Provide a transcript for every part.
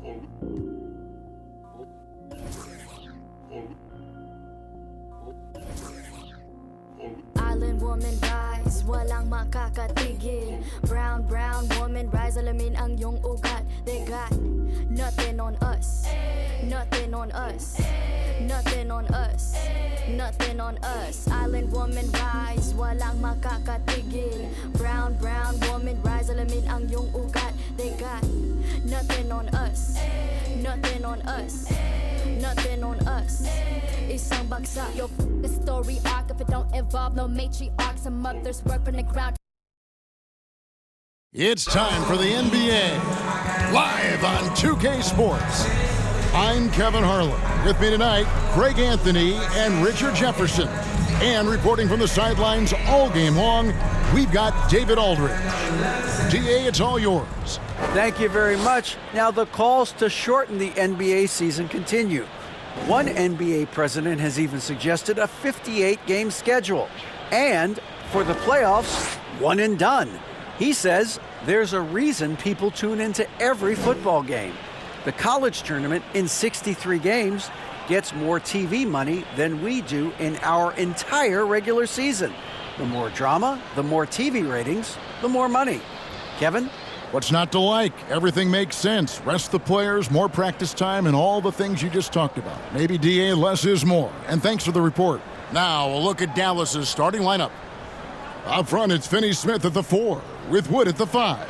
Island woman rise, walang makakatigil. Brown woman rise, alamin ang iyong ugat. They got nothing on us, nothing on us, nothing on us, nothing on us. Island woman rise, walang makakatigil. Brown woman rise, alamin ang iyong ugat. They got nothing on us, nothing on us, nothing on us. Isang bagsak. Yo, the story arc if it don't involve no matriarch. Some others work from the ground. It's time for the NBA, live on 2K Sports. I'm Kevin Harlan. With me tonight, Greg Anthony and Richard Jefferson. And reporting from the sidelines all game long, we've got David Aldridge. DA, it's all yours. Thank you very much. Now the calls to shorten the NBA season continue. One NBA president has even suggested a 58-game schedule. And for the playoffs, one and done. He says there's a reason people tune into every football game. The college tournament in 63 games gets more TV money than we do in our entire regular season. The more drama, the more TV ratings, the more money. Kevin? What's not to like? Everything makes sense. Rest the players, more practice time, and all the things you just talked about. Maybe, DA, less is more. And thanks for the report. Now, a look at Dallas's starting lineup. Up front, it's Finney-Smith at the 4, with Wood at the 5.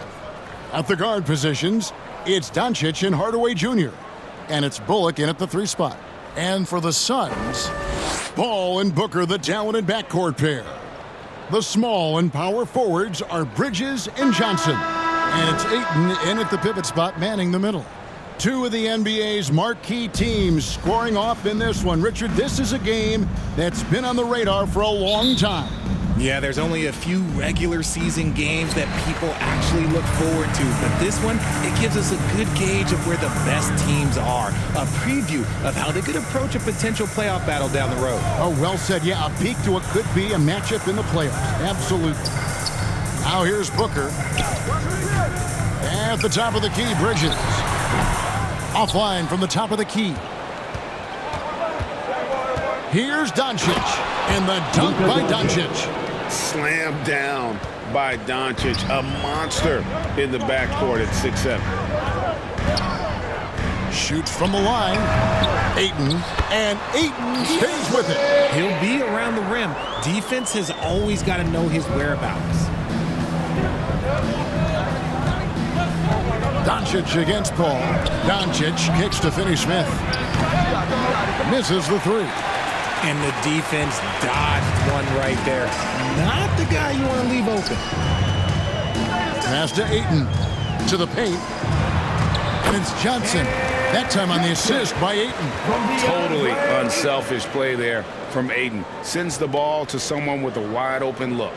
At the guard positions, it's Doncic and Hardaway Jr., and it's Bullock in at the 3 spot. And for the Suns, Ball and Booker, the talented backcourt pair. The small and power forwards are Bridges and Johnson. And it's Ayton in at the pivot spot, manning the middle. Two of the NBA's marquee teams scoring off in this one. Richard, this is a game that's been on the radar for a long time. Yeah, there's only a few regular season games that people actually look forward to. But this one, it gives us a good gauge of where the best teams are. A preview of how they could approach a potential playoff battle down the road. Oh, well said. Yeah, a peek to what could be a matchup in the playoffs. Absolutely. Now here's Booker. At the top of the key, Bridges. Offline from the top of the key. Here's Doncic. And the dunk by Doncic. Slammed down by Doncic. A monster in the backcourt at 6'7". Shoots from the line. Ayton. And Ayton stays with it. He'll be around the rim. Defense has always got to know his whereabouts. Doncic against Paul. Doncic kicks to Finney-Smith. Misses the 3. And the defense dodged one right there. Not the guy you want to leave open. Pass to Ayton. To the paint. And it's Johnson. That time on the assist by Ayton. Totally unselfish play there from Ayton. Sends the ball to someone with a wide open look.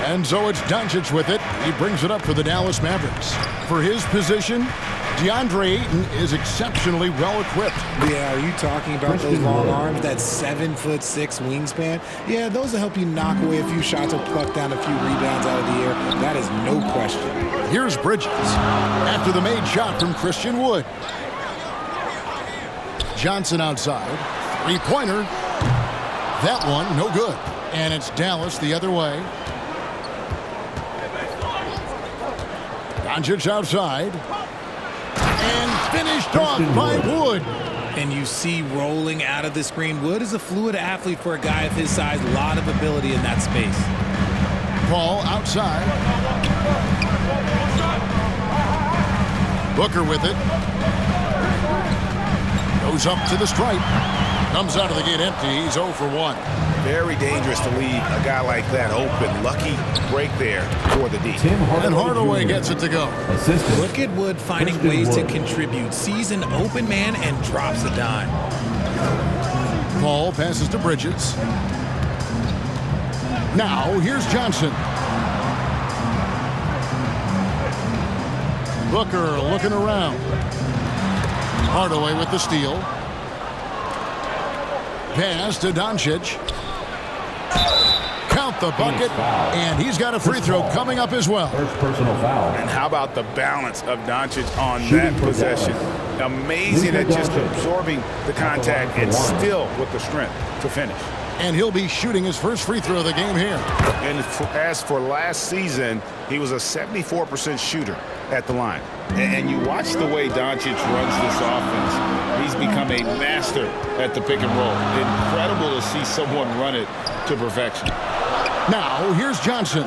And so it's Doncic with it. He brings it up for the Dallas Mavericks. For his position, DeAndre Ayton is exceptionally well equipped. Yeah, are you talking about those long arms, that 7'6" wingspan? Yeah, those will help you knock away a few shots or pluck down a few rebounds out of the air. That is no question. Here's Bridges after the made shot from Christian Wood. Johnson outside. Three-pointer. That one, no good. And it's Dallas the other way. Doncic outside. And finished off by Wood. And you see rolling out of the screen. Wood is a fluid athlete for a guy of his size. A lot of ability in that space. Ball outside. Booker with it. Goes up to the stripe. Comes out of the gate empty. He's 0 for 1. Very dangerous to leave a guy like that open. Lucky break there for the D. And Hardaway gets it to go. Look at Wood finding ways to contribute. Sees an open man and drops a dime. Paul passes to Bridges. Now here's Johnson. Booker looking around. Hardaway with the steal. Pass to Doncic. Count the bucket, and he's got a free throw coming up as well. First personal foul. And how about the balance of Doncic on that possession? Amazing at just absorbing the contact and still with the strength to finish. And he'll be shooting his first free throw of the game here. And as for last season, he was a 74% shooter at the line. And you watch the way Doncic runs this offense. He's become a master at the pick and roll. Incredible to see someone run it to perfection. Now, here's Johnson.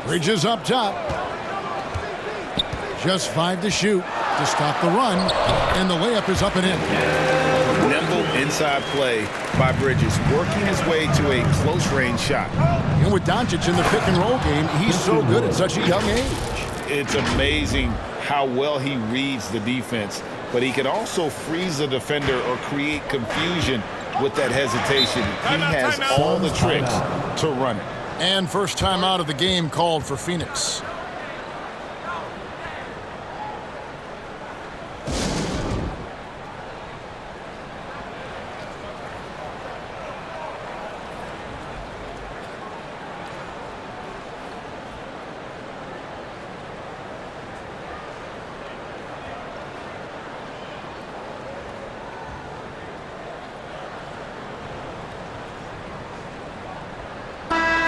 Bridges up top. Just 5 to shoot to stop the run. And the layup is up and in. Nimble inside play by Bridges, working his way to a close-range shot. And with Doncic in the pick and roll game, he's so good at such a young age. It's amazing how well he reads the defense, but he can also freeze the defender or create confusion with that hesitation. He has all the tricks to run it. And first time out of the game called for Phoenix.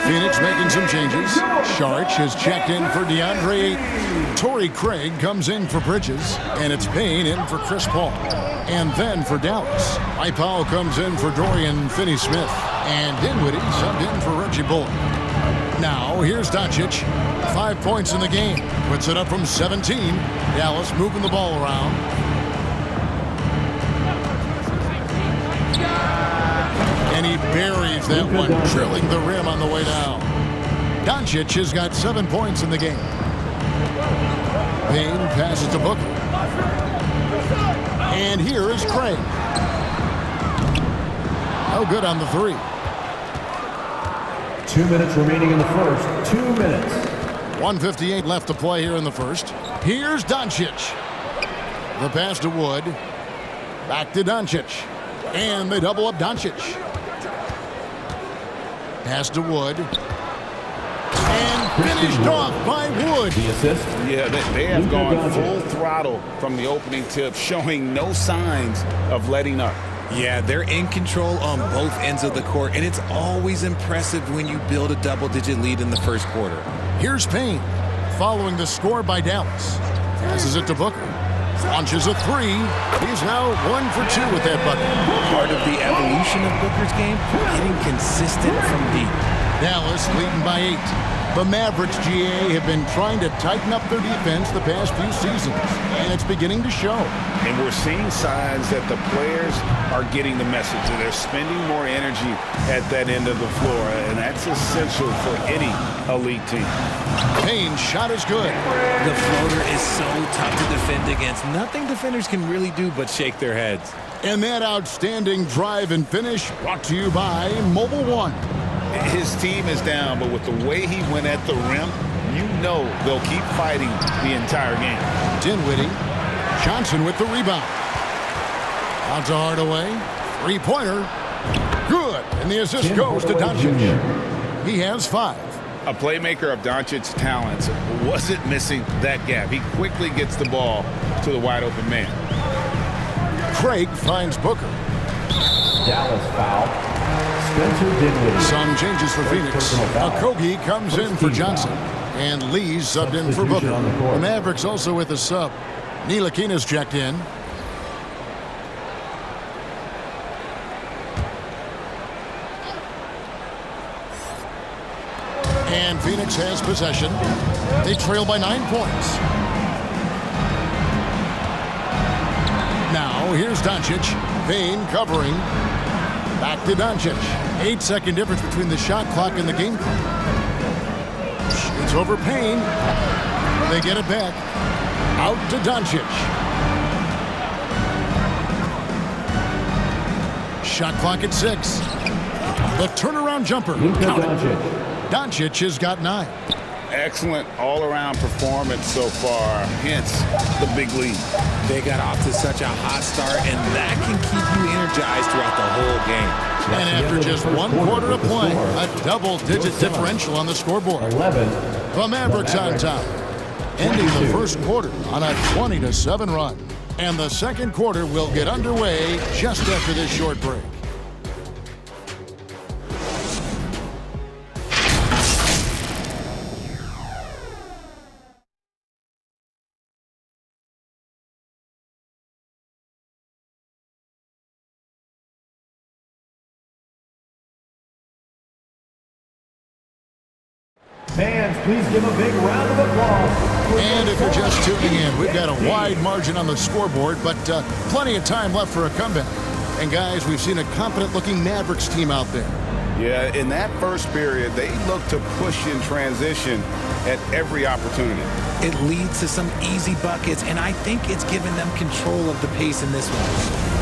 Phoenix making some changes. Sharch has checked in for DeAndre Ayton. Torrey Craig comes in for Bridges. And it's Payne in for Chris Paul. And then for Dallas, Mike Powell comes in for Dorian Finney-Smith. And Dinwiddie subbed in for Reggie Bullock. Now, here's Doncic. 5 points in the game. Puts it up from 17. Dallas moving the ball around. And he buries that one, drilling the rim on the way down. Doncic has got 7 points in the game. Payne passes to Booker. And here is Craig. No good on the three. 2 minutes remaining in the first. 2 minutes. 1:58 left to play here in the first. Here's Doncic. The pass to Wood. Back to Doncic. And they double up Doncic. Pass to Wood. And finished off by Wood. The assist. Yeah, they have gone full throttle from the opening tip, showing no signs of letting up. Yeah, they're in control on both ends of the court, and it's always impressive when you build a double-digit lead in the first quarter. Here's Payne, following the score by Dallas. Passes it to Booker. Launches a three. He's now 1 for 2 with that bucket. Part of the evolution of Booker's game, getting consistent from deep. Dallas leading by 8. The Mavericks, GA, have been trying to tighten up their defense the past few seasons, and it's beginning to show. And we're seeing signs that the players are getting the message, that they're spending more energy at that end of the floor, and that's essential for any elite team. Payne's shot is good. The floater is so tough to defend against. Nothing defenders can really do but shake their heads. And that outstanding drive and finish brought to you by Mobile One. His team is down, but with the way he went at the rim, you know they'll keep fighting the entire game. Dinwiddie. Johnson with the rebound. Out to Hardaway. Three-pointer. Good. And the assist goes to Doncic. He has 5. A playmaker of Doncic's talents wasn't missing that gap. He quickly gets the ball to the wide-open man. Craig finds Booker. Dallas foul. Spencer Dinwiddie. Some changes for Phoenix. Okogie comes in for Johnson. And Lee's subbed in for Booker. The Mavericks also with a sub. Ntilikina's checked in. And Phoenix has possession. They trail by 9 points. Now, here's Doncic. Payne covering. Back to Doncic. 8-second difference between the shot clock and the game clock. It's over Payne. They get it back. Out to Doncic. Shot clock at 6. The turnaround jumper. Counted. Doncic has got 9. excellent all-around performance so far, hence the big lead. They got off to such a hot start, and that can keep you energized throughout the whole game. And after just one quarter of play, a double-digit differential on the scoreboard. 11. The Mavericks on top, ending the first quarter on a 20-7 run. And the second quarter will get underway just after this short break. Fans, please give a big round of applause. And if you're just tuning in, we've got a wide margin on the scoreboard, but plenty of time left for a comeback. And guys, we've seen a competent-looking Mavericks team out there. Yeah, in that first period, they looked to push in transition at every opportunity. It leads to some easy buckets, and I think it's given them control of the pace in this one.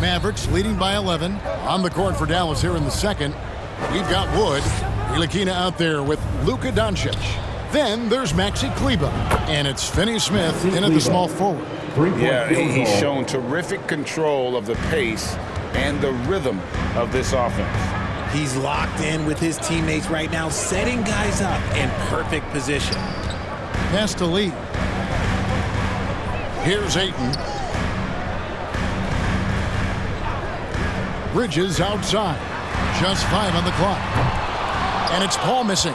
Mavericks leading by 11 on the court for Dallas here in the second. We've got Wood, Ntilikina out there with Luka Doncic. Then there's Maxi Kleber, and it's Finney-Smith in at the small forward. Yeah, he's shown terrific control of the pace and the rhythm of this offense. He's locked in with his teammates right now, setting guys up in perfect position. Pass to Lee. Here's Ayton. Bridges outside. Just 5 on the clock. And it's Paul missing.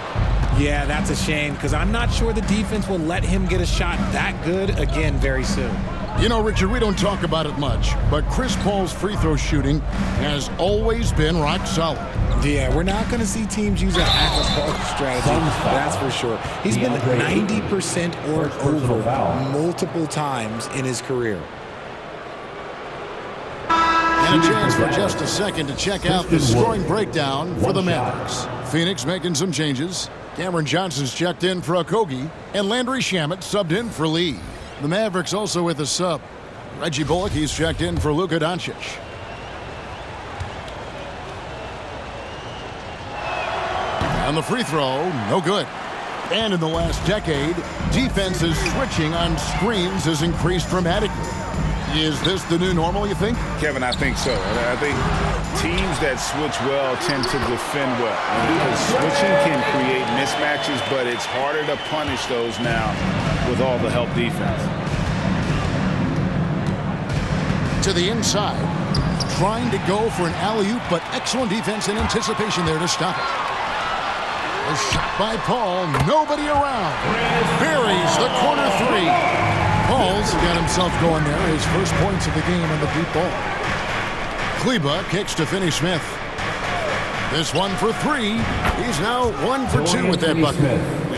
Yeah, that's a shame, because I'm not sure the defense will let him get a shot that good again very soon. You know, Richard, we don't talk about it much, but Chris Paul's free throw shooting has always been rock solid. Yeah, we're not going to see teams use a half-a-ball strategy, that's for sure. He's been 90% or over multiple times in his career. And a chance for just a second to check out the scoring breakdown for the Mavericks. Phoenix making some changes. Cameron Johnson's checked in for Okogie, and Landry Shamet subbed in for Lee. The Mavericks also with a sub. Reggie Bullock, he's checked in for Luka Doncic. On the free throw, no good. And in the last decade, defenses switching on screens has increased dramatically. Is this the new normal, you think? Kevin, I think so. I think teams that switch well tend to defend well. Because switching can create mismatches, but it's harder to punish those now with all the help defense. To the inside, trying to go for an alley-oop, but excellent defense and anticipation there to stop it. A shot by Paul, nobody around. Buries the corner three. Paul's got himself going there, his first points of the game on the deep ball. Kleber kicks to Finney-Smith. This one for three. He's now 1 for 2 with that bucket.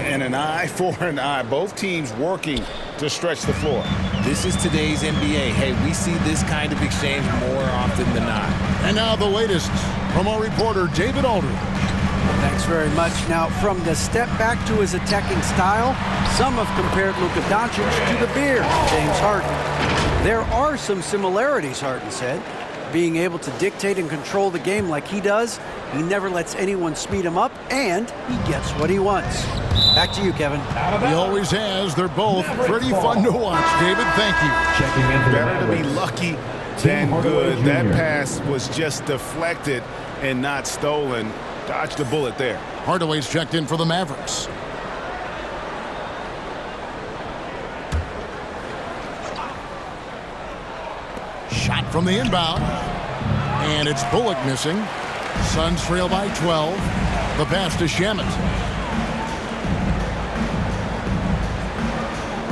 And an eye for an eye. Both teams working to stretch the floor. This is today's NBA. Hey, we see this kind of exchange more often than not. And now the latest from our reporter, David Aldridge. Thanks very much. Now, from the step back to his attacking style, some have compared Luka Doncic to the Beard, James Harden. There are some similarities, Harden said. Being able to dictate and control the game like he does, he never lets anyone speed him up, and he gets what he wants. Back to you, Kevin. He always has. They're both pretty fun to watch, David. Thank you. Checking in for the Better to be Mavericks. lucky than good. That pass was just deflected and not stolen. Dodged a bullet there. Hardaway's checked in for the Mavericks. Shot from the inbound. And it's Bullock missing. Suns trail by 12. The pass to Shamet.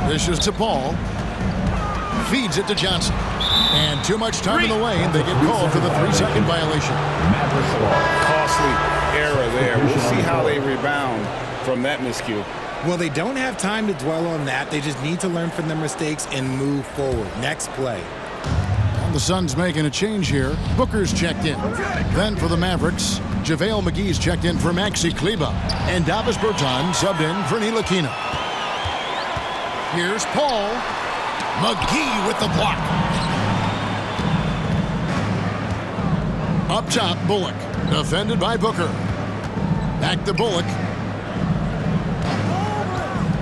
This is to Paul. Feeds it to Johnson. And too much time in the lane. They get called for the 3-second violation. Costly error there. We'll see how they rebound from that miscue. Well, they don't have time to dwell on that. They just need to learn from their mistakes and move forward. Next play. And the Suns making a change here. Booker's checked in. Then for the Mavericks, JaVale McGee's checked in for Maxi Kleber. And Davis Bertans subbed in for Ntilikina. Here's Paul. McGee with the block. Up top, Bullock. Defended by Booker. Back to Bullock.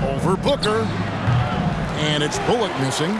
Over Booker. And it's Bullock missing.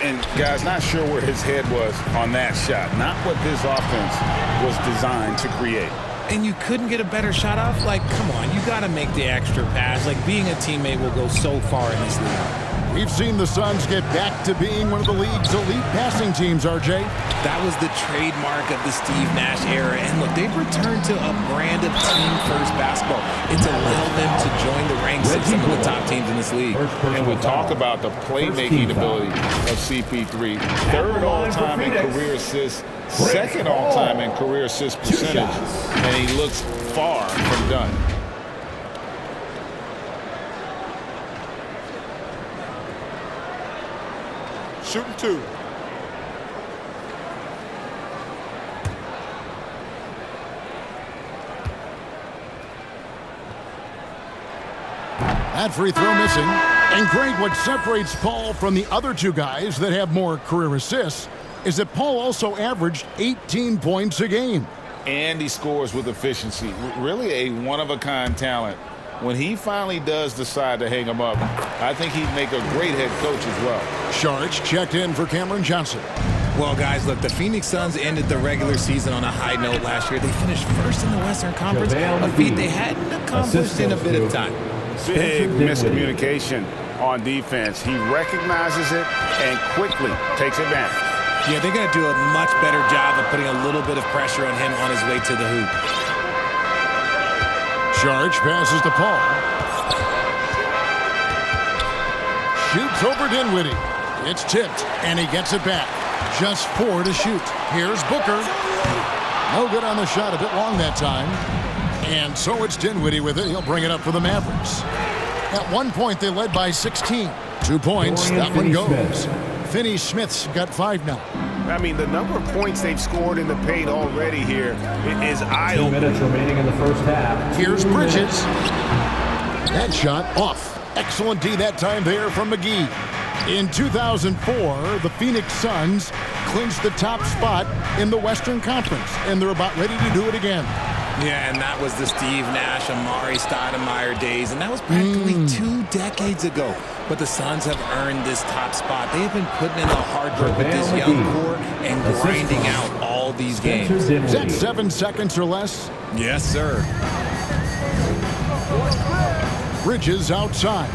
And, guys, not sure where his head was on that shot. Not what this offense was designed to create. And you couldn't get a better shot off? Like, come on, you got to make the extra pass. Like, being a teammate will go so far in this league. We've seen the Suns get back to being one of the league's elite passing teams, RJ. That was the trademark of the Steve Nash era. And look, they've returned to a brand of team-first basketball. It's allowed them to join the ranks of some of the top teams in this league. And we talk about the playmaking ability of CP3. Third all-time in career assists, second all-time in career assist percentage. And he looks far from done. Shooting two. That free throw missing. And Greg, what separates Paul from the other two guys that have more career assists is that Paul also averaged 18 points a game. And he scores with efficiency. Really a one-of-a-kind talent. When he finally does decide to hang him up, I think he'd make a great head coach as well. Sharge checked in for Cameron Johnson. Well, guys, look, the Phoenix Suns ended the regular season on a high note last year. They finished first in the Western Conference, a feat they hadn't accomplished in a bit of time. Big miscommunication on defense. He recognizes it and quickly takes advantage. Yeah, they're going to do a much better job of putting a little bit of pressure on him on his way to the hoop. Sharge passes to Paul. Shoots over Dinwiddie. It's tipped, and he gets it back. Just 4 to shoot. Here's Booker. No good on the shot, a bit long that time. And so it's Dinwiddie with it. He'll bring it up for the Mavericks. At one point, they led by 16. 2 points, that one goes. Finney-Smith's got 5 now. I mean, the number of points they've scored in the paint already here is 2 eye-opening. minutes remaining in the first half. Here's Bridges. That shot off. Excellent D that time there from McGee. In 2004, the Phoenix Suns clinched the top spot in the Western Conference, and they're about ready to do it again. Yeah, and that was the Steve Nash, Amari Stoudemire days, and that was practically 2 decades ago. But the Suns have earned this top spot. They have been putting in the hard work with this young core and grinding out all these games. Is that 7 seconds or less? Yes, sir. Bridges outside.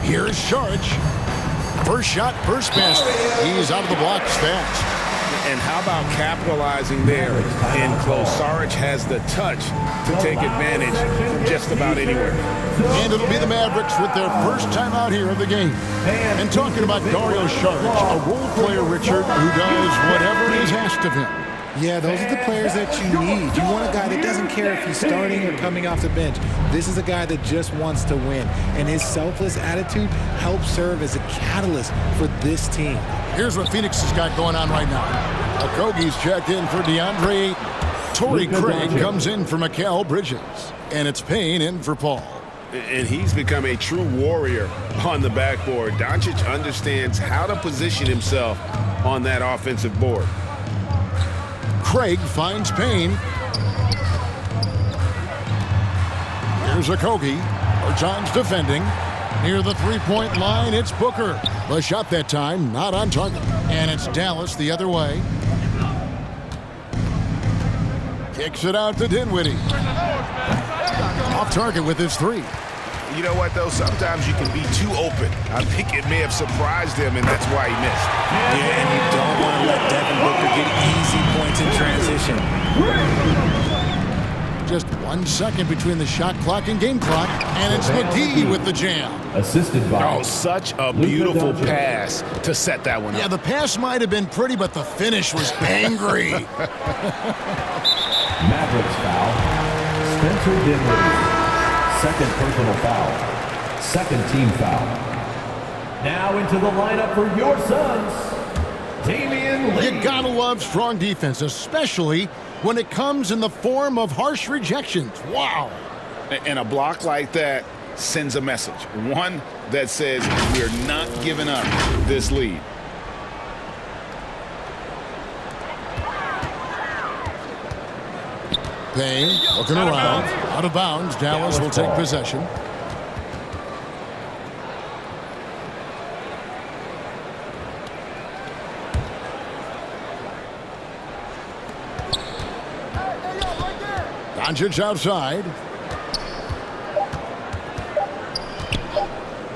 Here's Sharge. First shot, first basket. He's out of the blocks fast. And how about capitalizing there in close? Saric has the touch to take advantage from just about anywhere. And it'll be the Mavericks with their first time out here of the game. And talking about Dario Saric, a role player, Richard, who does whatever is asked of him. Yeah, those are the players that you need. You want a guy that doesn't care if he's starting or coming off the bench. This is a guy that just wants to win. And his selfless attitude helps serve as a catalyst for this team. Here's what Phoenix has got going on right now. Okogie's checked in for DeAndre. Torrey Craig comes in for Mikal Bridges. And it's Payne in for Paul. And he's become a true warrior on the backboard. Doncic understands how to position himself on that offensive board. Craig finds Payne. Here's Okogie. Bertans defending. Near the three-point line, it's Booker. The shot that time, not on target. And it's Dallas the other way. Kicks it out to Dinwiddie. Off target with his 3. You know what, though? Sometimes you can be too open. I think it may have surprised him, and that's why he missed. Yeah, and you don't want to let Devin Booker get easy points in transition. Just 1 second between the shot clock and game clock, and it's McGee with the jam. Assisted by. Oh, such a beautiful pass to set that one up. Yeah, the pass might have been pretty, but the finish was angry. Mavericks foul. Spencer Dinwiddie. Second personal foul. Second team foul. Now into the lineup for your Suns, Damian Lee. You gotta love strong defense, especially when it comes in the form of harsh rejections. Wow. And a block like that sends a message. One that says we're not giving up this lead. Payne looking around. Out of bounds. Dallas will take possession. Doncic outside.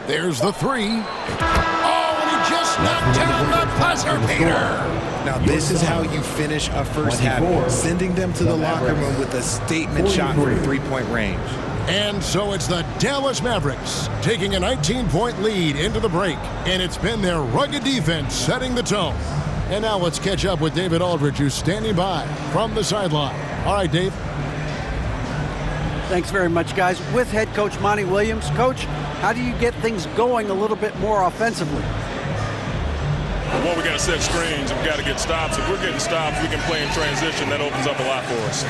There's the three. Oh, and he just knocked down the buzzer beater. Now, this is how you finish a first half, sending them to the locker room with a statement shot from three-point range. And so it's the Dallas Mavericks taking a 19-point lead into the break, and it's been their rugged defense setting the tone. And now let's catch up with David Aldridge, who's standing by from the sideline. All right, Dave. Thanks very much, guys. With head coach Monty Williams. Coach, how do you get things going a little bit more offensively? Well, we got to set screens. We've got to get stops. If we're getting stops, we can play in transition. That opens up a lot for us.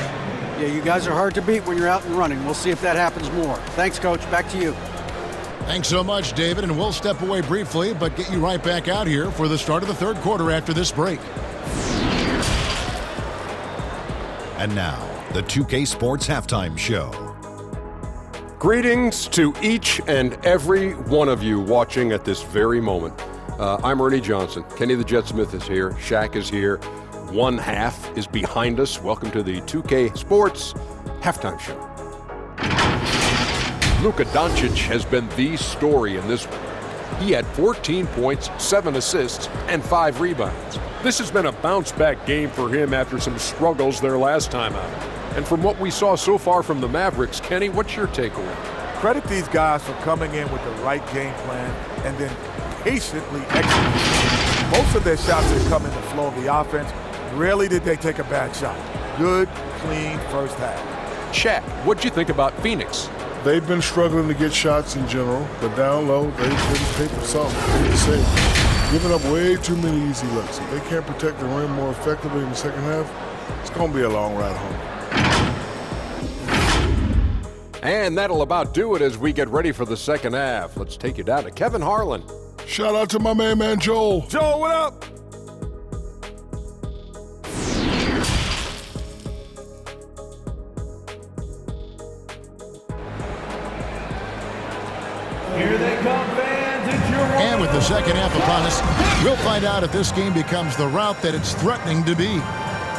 Yeah, you guys are hard to beat when you're out and running. We'll see if that happens more. Thanks, Coach. Back to you. Thanks so much, David, and we'll step away briefly, but get you right back out here for the start of the third quarter after this break. And now, the 2K Sports Halftime Show. Greetings to each and every one of you watching at this very moment. I'm Ernie Johnson. Kenny the Jet Smith is here. Shaq is here. One half is behind us. Welcome to the 2K Sports Halftime Show. Luka Doncic has been the story in this one. He had 14 points, 7 assists, and 5 rebounds. This has been a bounce-back game for him after some struggles their last time out. And from what we saw so far from the Mavericks, Kenny, what's your takeaway? Credit these guys for coming in with the right game plan and then patiently executing. Most of their shots that come in the flow of the offense, rarely did they take a bad shot. Good, clean first half. Shaq, what'd you think about Phoenix? They've been struggling to get shots in general, but down low, they've been taking something to say. Giving up way too many easy looks. If they can't protect the rim more effectively in the second half, it's going to be a long ride home. And that'll about do it as we get ready for the second half. Let's take you down to Kevin Harlan. Shout out to my man Joel. Joel, what up? Here they come, fans. It's your And with the second half upon us, we'll find out if this game becomes the route that it's threatening to be.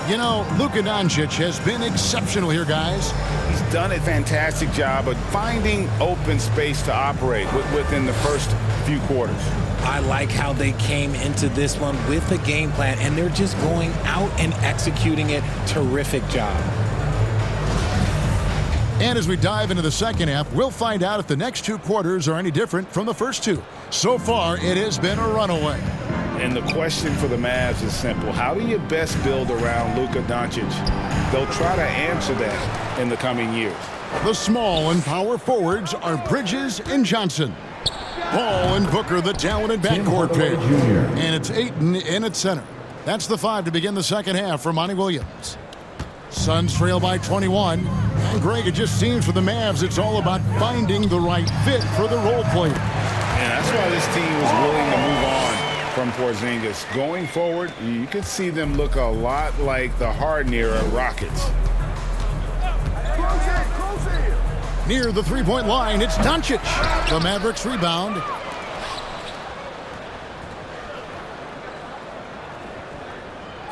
You know, Luka Doncic has been exceptional here, guys. He's done a fantastic job of finding open space to operate within the first few quarters. I like how they came into this one with a game plan, and they're just going out and executing it. Terrific job. And as we dive into the second half, we'll find out if the next two quarters are any different from the first two. So far, it has been a runaway. And the question for the Mavs is simple. How do you best build around Luka Doncic? They'll try to answer that in the coming years. The small and power forwards are Bridges and Johnson. Ball and Booker, the talented backcourt pair. And it's Ayton in at center. That's the 5 to begin the second half for Monty Williams. Suns trail by 21. And Greg, it just seems for the Mavs it's all about finding the right fit for the role player. And that's why this team was willing to move on from Porzingis. Going forward, you can see them look a lot like the Harden era Rockets. Near the three-point line, it's Doncic. The Mavericks rebound.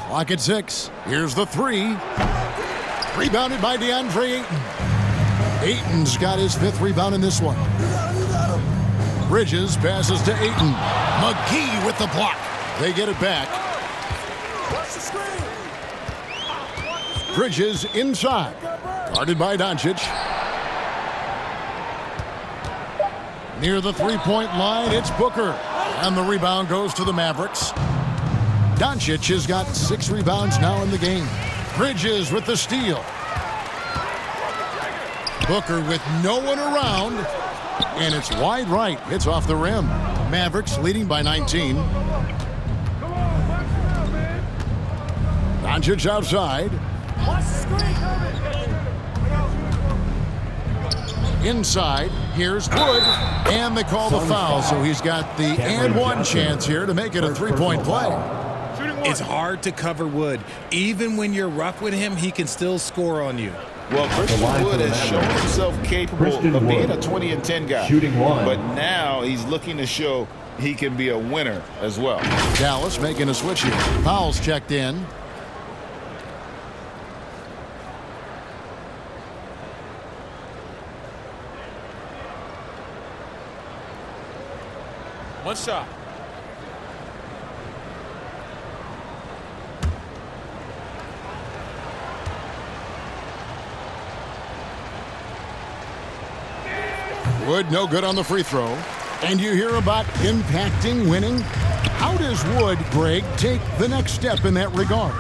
Clock at 6. Here's the 3. Rebounded by DeAndre Ayton. Ayton's got his 5th rebound in this one. Bridges passes to Ayton. McGee with the block. They get it back. Bridges inside. Guarded by Doncic. Near the three-point line, it's Booker. And the rebound goes to the Mavericks. Doncic has got 6 rebounds now in the game. Bridges with the steal. Booker with no one around. And it's wide right. It's off the rim. Mavericks leading by 19. Doncic outside. Inside, here's Wood, and they call the foul, so he's got the and one chance here to make it a three-point play. It's hard to cover Wood. Even when you're rough with him, he can still score on you. Well, Christian line Wood for the has shown Mavericks. himself capable Christian of being Wood. a 20 and 10 guy. Shooting 1. But now he's looking to show he can be a winner as well. Dallas making a switch here. Powell's checked in. One shot. Wood no good on the free throw. And you hear about impacting winning. How does Wood, Greg, take the next step in that regard?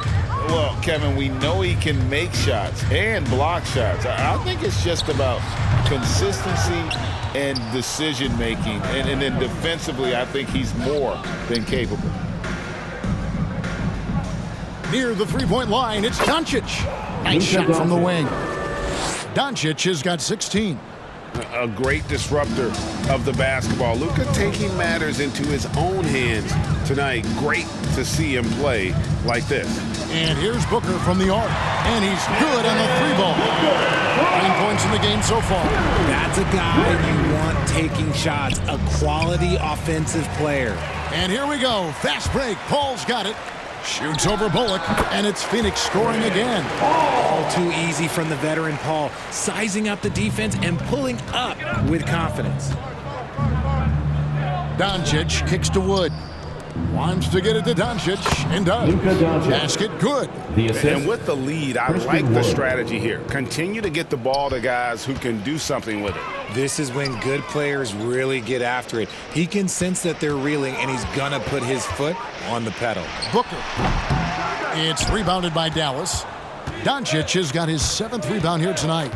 Well, Kevin, we know he can make shots and block shots. I think it's just about consistency and decision-making. And then defensively, I think he's more than capable. Near the three-point line, it's Doncic. Nice shot from the wing. Doncic has got 16. A great disruptor of the basketball. Luka taking matters into his own hands tonight. Great to see him play like this. And here's Booker from the arc. And he's good on the three ball. 9 points in the game so far. That's a guy you want taking shots, a quality offensive player. And here we go. Fast break. Paul's got it. Shoots over Bullock, and it's Phoenix scoring again. All too easy from the veteran Paul, sizing up the defense and pulling up with confidence. Doncic kicks to Wood. Wants to get it to Doncic, and does. Luka Doncic. Basket good. The assist. And with the lead, I Christian like the Wood. strategy here. Continue to get the ball to guys who can do something with it. This is when good players really get after it. He can sense that they're reeling, and he's going to put his foot on the pedal. Booker. It's rebounded by Dallas. Doncic has got his 7th rebound here tonight.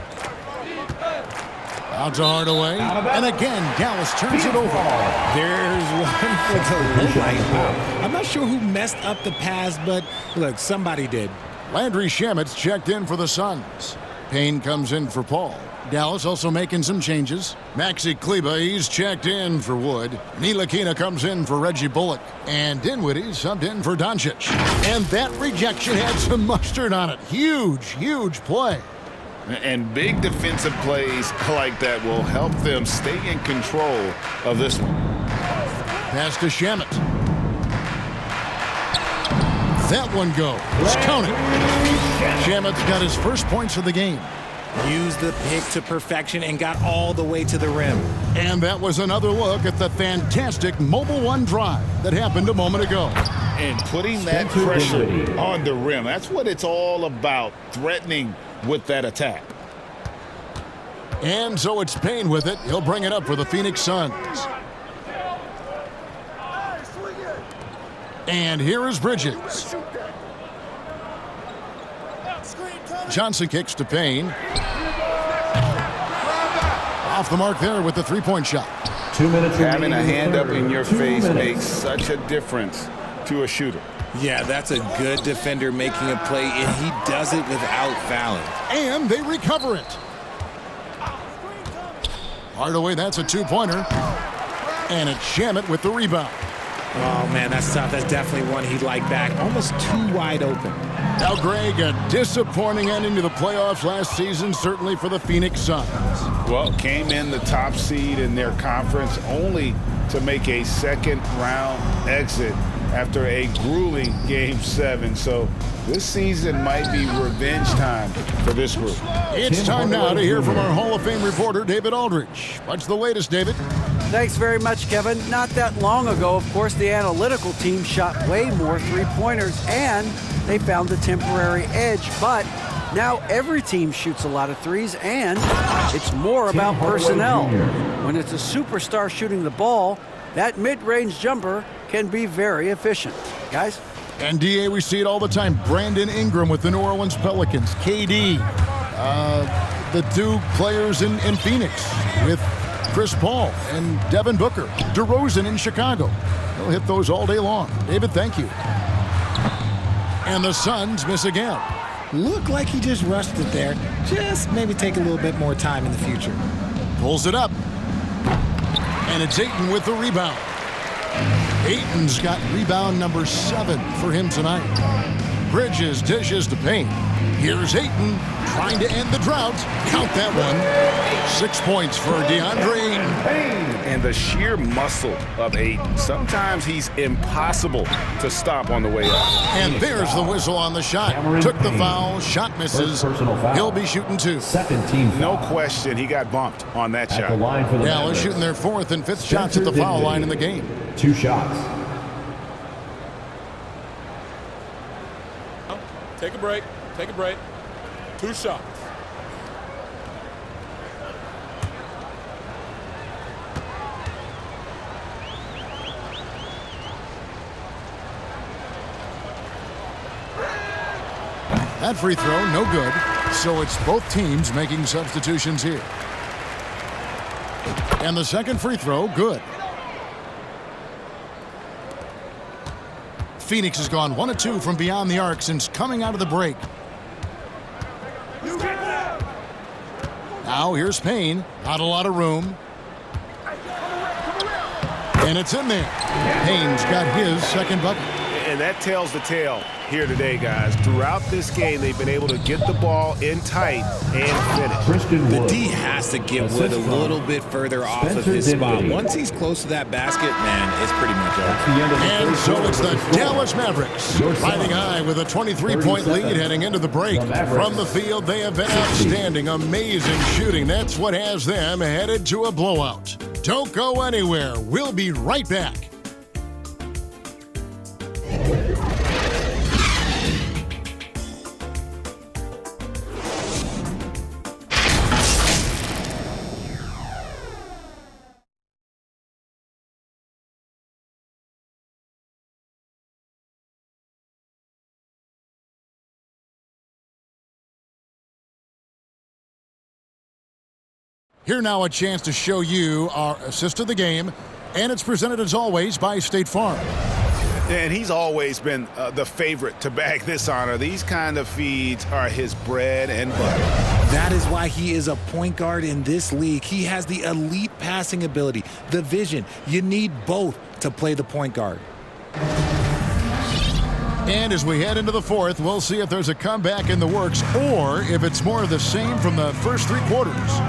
Out to Hardaway. And again, Dallas turns it over. There's one for the low light. I'm not sure who messed up the pass, but look, somebody did. Landry Shamet's checked in for the Suns. Payne comes in for Paul. Dallas also making some changes. Maxi Kleba, he's checked in for Wood. Ntilikina comes in for Reggie Bullock. And Dinwiddie subbed in for Doncic. And that rejection had some mustard on it. Huge, huge play. And big defensive plays like that will help them stay in control of this one. Pass to Shamet. That one goes. Count it. Shamet's got his first points of the game. Used the pick to perfection and got all the way to the rim. And that was another look at the fantastic Mobile One drive that happened a moment ago. And putting that Spencer pressure Dinwiddie. on the rim, that's what it's all about, threatening with that attack. And so it's Payne with it. He'll bring it up for the Phoenix Suns. And here is Bridges. Johnson kicks to Payne. Off the mark there with the three-point shot. 2 minutes Having remaining a hand up third. in your 2 face minutes. makes such a difference to a shooter. Yeah, that's a good defender making a play, and he does it without fouling. And they recover it. Hardaway, that's a two-pointer. And it's Shamet with the rebound. Oh, man, that's tough. That's definitely one he'd like back. Almost too wide open. Now, Greg, a disappointing ending to the playoffs last season, certainly for the Phoenix Suns. Well, came in the top seed in their conference only to make a second-round exit after a grueling Game 7. So this season might be revenge time for this group. It's time now to hear from our Hall of Fame reporter, David Aldridge. What's the latest, David? Thanks very much, Kevin. Not that long ago, of course, the analytical team shot way more three-pointers, and they found a temporary edge. But now every team shoots a lot of threes, and it's more about personnel. When it's a superstar shooting the ball, that mid-range jumper can be very efficient. Guys? And DA, we see it all the time. Brandon Ingram with the New Orleans Pelicans. KD, the two players in Phoenix with Chris Paul and Devin Booker. DeRozan in Chicago. They'll hit those all day long. David, thank you. And the Suns miss again. Looked like he just rushed it there. Just maybe take a little bit more time in the future. Pulls it up. And it's Ayton with the rebound. Ayton's got rebound number 7 for him tonight. Bridges dishes to Payne. Here's Ayton trying to end the drought. Count that one. 6 points for DeAndre Ayton. And the sheer muscle of Ayton. Sometimes he's impossible to stop on the way up. And there's the whistle on the shot. Took the foul. Shot misses. He'll be shooting 2. Second team No foul. question, he got bumped on that At shot. the line for the Dallas Mavericks. shooting their 4th and 5th shots at the foul line in the game. 2 shots. Take a break. Take a break. 2 shots. That free throw, no good. So it's both teams making substitutions here. And the second free throw, good. Phoenix has gone 1 of 2 from beyond the arc since coming out of the break. Now here's Payne. Not a lot of room. And it's in there. Payne's got his second bucket. And that tells the tale here today, guys. Throughout this game, they've been able to get the ball in tight and finish. The D has to get Wood a little bit further off of his spot. Once he's close to that basket, man, it's pretty much over. And so it's the Dallas Mavericks riding high with a 23-point lead heading into the break. From the field, they have been outstanding. Amazing shooting. That's what has them headed to a blowout. Don't go anywhere. We'll be right back. Here now a chance to show you our assist of the game, and it's presented as always by State Farm. And he's always been the favorite to bag this honor. These kind of feeds are his bread and butter. That is why he is a point guard in this league. He has the elite passing ability, the vision. You need both to play the point guard. And as we head into the 4th, we'll see if there's a comeback in the works or if it's more of the same from the first 3 quarters.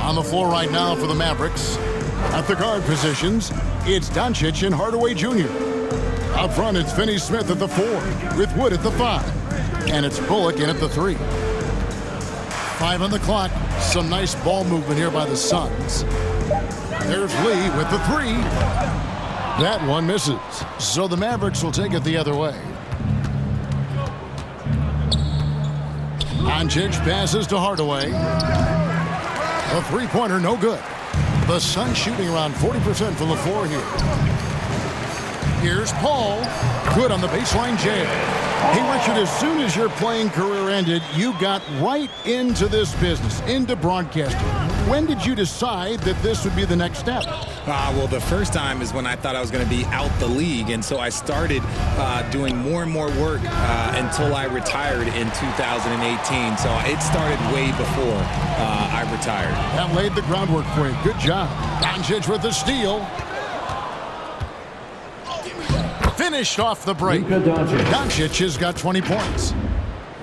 On the floor right now for the Mavericks. At the guard positions, it's Doncic and Hardaway Jr. Up front, it's Finney-Smith at the 4, with Wood at the 5. And it's Bullock in at the 3. 5 on the clock. Some nice ball movement here by the Suns. There's Lee with the 3. That one misses. So the Mavericks will take it the other way. Doncic passes to Hardaway. A 3-pointer, no good. The Suns shooting around 40% from the floor here. Here's Paul. Good on the baseline jam. Hey, Richard, as soon as your playing career ended, you got right into this business, into broadcasting. When did you decide that this would be the next step? Well, the first time is when I thought I was going to be out the league, and so I started doing more and more work until I retired in 2018. So it started way before I retired. That laid the groundwork for you. Good job. Doncic with the steal. Finished off the break. Doncic has got 20 points.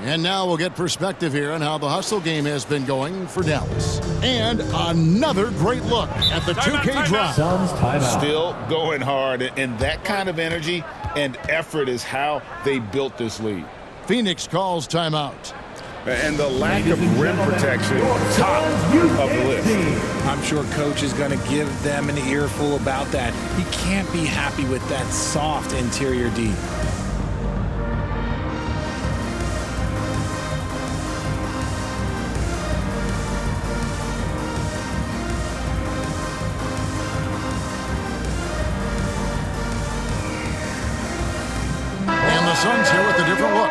And now we'll get perspective here on how the hustle game has been going for Dallas. And another great look at the 2K drop. Suns timeout. Still going hard, and that kind of energy and effort is how they built this lead. Phoenix calls timeout. And the lack of rim protection, top of the list. I'm sure coach is going to give them an earful about that. He can't be happy with that soft interior D. And the Suns here with a different look.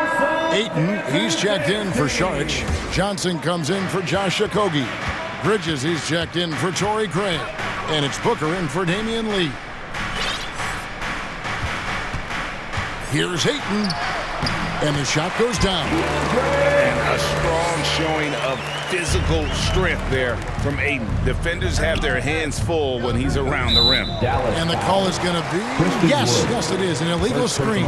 Ayton, he's checked in for Saric. Johnson comes in for Josh Okogie. Bridges, he's checked in for Torrey Craig. And it's Booker in for Damian Lee. Here's Ayton. And the shot goes down. And a strong showing of physical strength there from Ayton. Defenders have their hands full when he's around the rim. And the call is going to be, yes, it is, an illegal screen.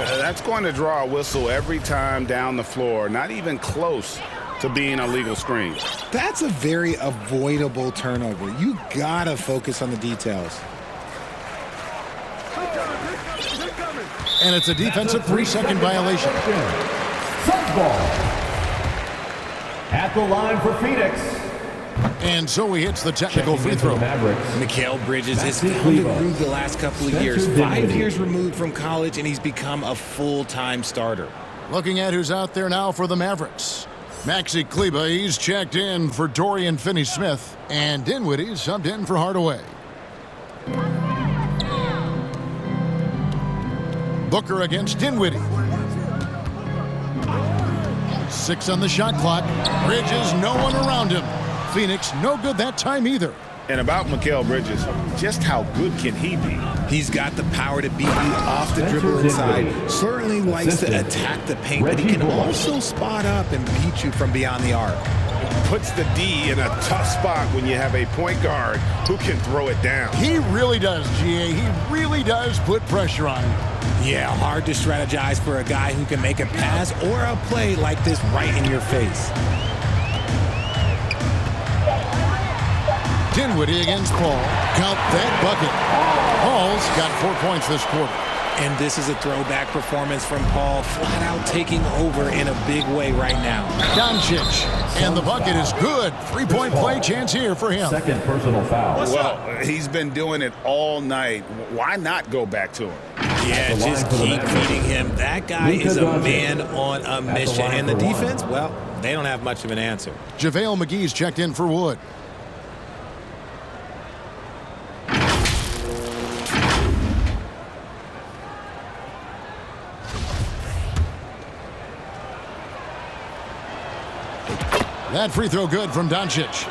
That's going to draw a whistle every time down the floor. Not even close to being a legal screen. That's a very avoidable turnover. You gotta focus on the details. And it's a defensive 3-second violation. Suns ball. At the line for Phoenix. And so he hits the technical free throw. Mavericks. Mikal Bridges has found a groove the last couple of years. 5 years removed from college, and he's become a full-time starter. Looking at who's out there now for the Mavericks. Maxi Kleber, he's checked in for Dorian Finney-Smith. And Dinwiddie subbed in for Hardaway. Booker against Dinwiddie. 6 on the shot clock. Bridges, no one around him. Phoenix, no good that time either. And about Mikal Bridges, just how good can he be? He's got the power to beat you off the dribble inside. Certainly likes to attack the paint, but he can also spot up and beat you from beyond the arc. Puts the D in a tough spot when you have a point guard who can throw it down. He really does, GA. He really does put pressure on him. Yeah, hard to strategize for a guy who can make a pass or a play like this right in your face. Dinwiddie against Paul. Count that bucket. Paul's got 4 points this quarter. And this is a throwback performance from Paul, flat out taking over in a big way right now. Doncic. And the bucket is good. 3-point play chance here for him. Second personal foul. Well, he's been doing it all night. Why not go back to him? Yeah, just keep feeding him. That guy is a man on a mission. And the defense, well, they don't have much of an answer. JaVale McGee's checked in for Wood. That free throw good from Doncic.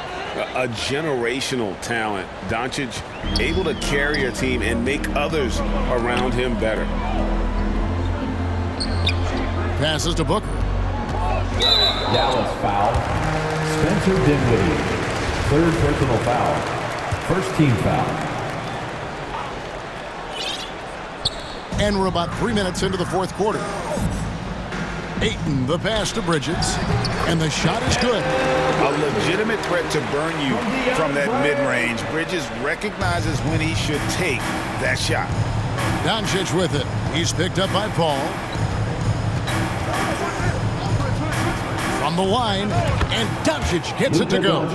A generational talent. Doncic able to carry a team and make others around him better. Passes to Booker. Dallas foul. Spencer Dinwiddie. Third personal foul. First team foul. And we're about 3 minutes into the fourth quarter. Ayton, the pass to Bridges. And the shot is good. A legitimate threat to burn you from that mid-range. Bridges recognizes when he should take that shot. Doncic with it. He's picked up by Paul. From the line, and Doncic gets it to go.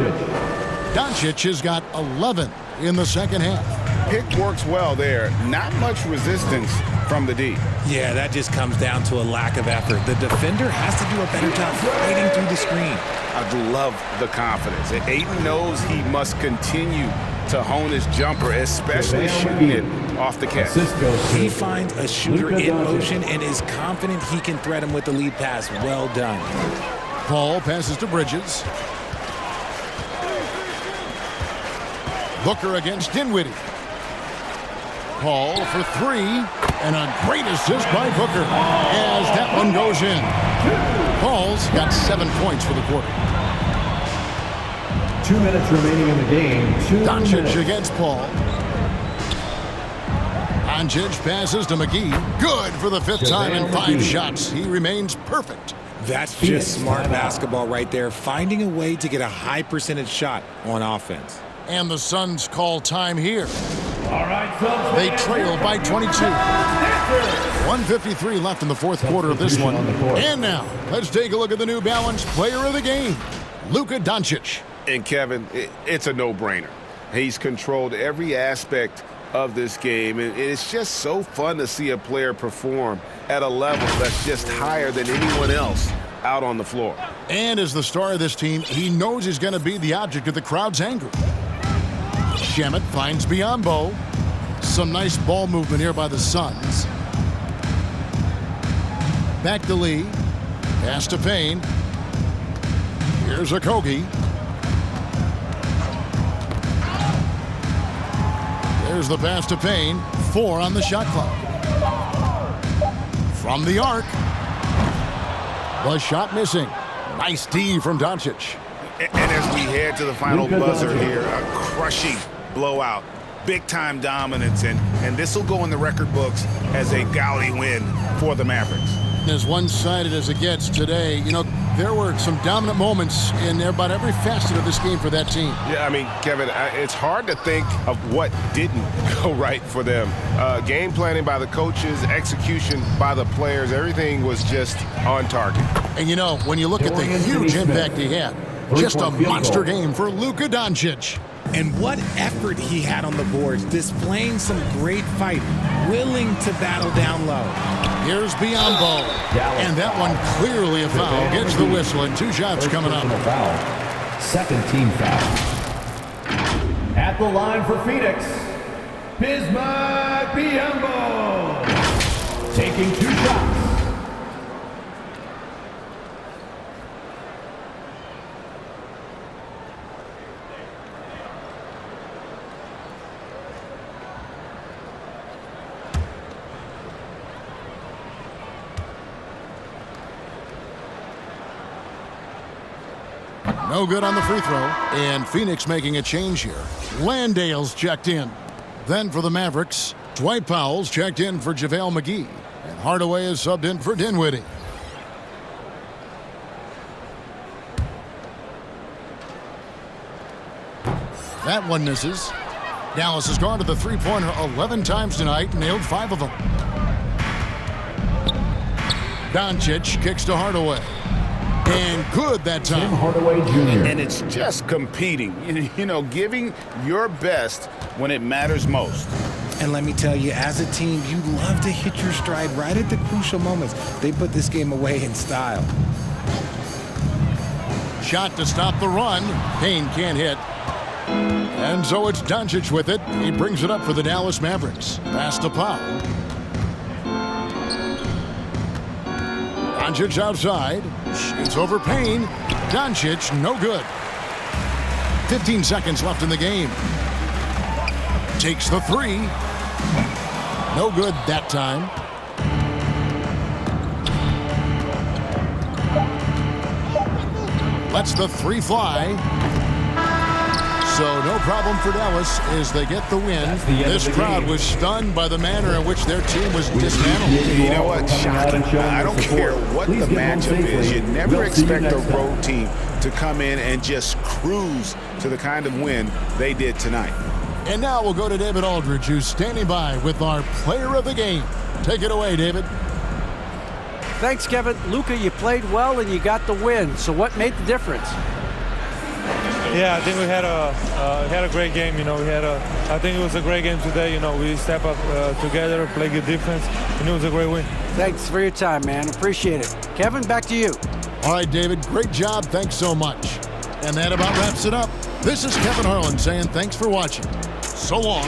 Doncic has got 11 in the second half. Pick works well there. Not much resistance from the D. Yeah, that just comes down to a lack of effort. The defender has to do a better job fighting through the screen. I love the confidence. Ayton knows he must continue to hone his jumper, especially shooting it off the catch. He finds a shooter in motion and is confident he can thread him with the lead pass. Well done. Paul passes to Bridges. Booker against Dinwiddie. Paul for 3, and a great assist by Booker as that one goes in. Paul's got 7 points for the quarter. 2 minutes remaining in the game. Doncic against Paul. Doncic passes to McGee. Good for the 5th time in 5 shots. He remains perfect. That's just smart basketball right there, finding a way to get a high percentage shot on offense. And the Suns call time here. All right, Suns. They trail by 22. 1:53 left in the fourth quarter of this one. And now, let's take a look at the New Balance player of the game, Luka Doncic. And Kevin, it's a no-brainer. He's controlled every aspect of this game, and it's just so fun to see a player perform at a level that's just higher than anyone else out on the floor. And as the star of this team, he knows he's going to be the object of the crowd's anger. Shamet finds Biyombo. Some nice ball movement here by the Suns. Back to Lee. Pass to Payne. Here's Okogie. There's the pass to Payne. 4 on the shot clock. From the arc. The shot missing. Nice D from Doncic. And as we head to the final buzzer here, a crushing blowout. big-time dominance, and this will go in the record books as a gaudy win for the Mavericks. As one-sided as it gets today, you know, there were some dominant moments in about every facet of this game for that team. Yeah, I mean, Kevin, it's hard to think of what didn't go right for them. Game planning by the coaches, execution by the players, everything was just on target. And, you know, when you look at the huge impact he had, just a monster game for Luka Doncic. And what effort he had on the boards, displaying some great fight, willing to battle down low. Here's Biyombo, and that one clearly a foul. Gets the whistle, and 2 shots coming up. Second team foul. At the line for Phoenix, Bismack Biyombo. Taking 2 shots. No good on the free throw, and Phoenix making a change here. Landale's checked in. Then for the Mavericks, Dwight Powell's checked in for JaVale McGee, and Hardaway is subbed in for Dinwiddie. That one misses. Dallas has gone to the three-pointer 11 times tonight and nailed 5 of them. Doncic kicks to Hardaway. And good that time. Hardaway Jr. And it's just competing, you know, giving your best when it matters most. And let me tell you, as a team, you love to hit your stride right at the crucial moments. They put this game away in style. Shot to stop the run. Payne can't hit. And so it's Doncic with it. He brings it up for the Dallas Mavericks. Pass to Powell. Doncic outside. Shoots over Payne. Doncic, no good. 15 seconds left in the game. Takes the 3. No good that time. Lets the 3 fly. So no problem for Dallas as they get the win. This crowd was stunned by the manner in which their team was dismantled. You know what? Shocking. I don't care what the matchup is. You never expect a road team to come in and just cruise to the kind of win they did tonight. And now we'll go to David Aldridge, who's standing by with our player of the game. Take it away, David. Thanks, Kevin. Luka, you played well and you got the win. So what made the difference? Yeah, I think we had a great game. You know, I think it was a great game today. You know, we step up together, play good defense, and it was a great win. Thanks for your time, man. Appreciate it. Kevin, back to you. All right, David, great job. Thanks so much. And that about wraps it up. This is Kevin Harlan saying thanks for watching. So long.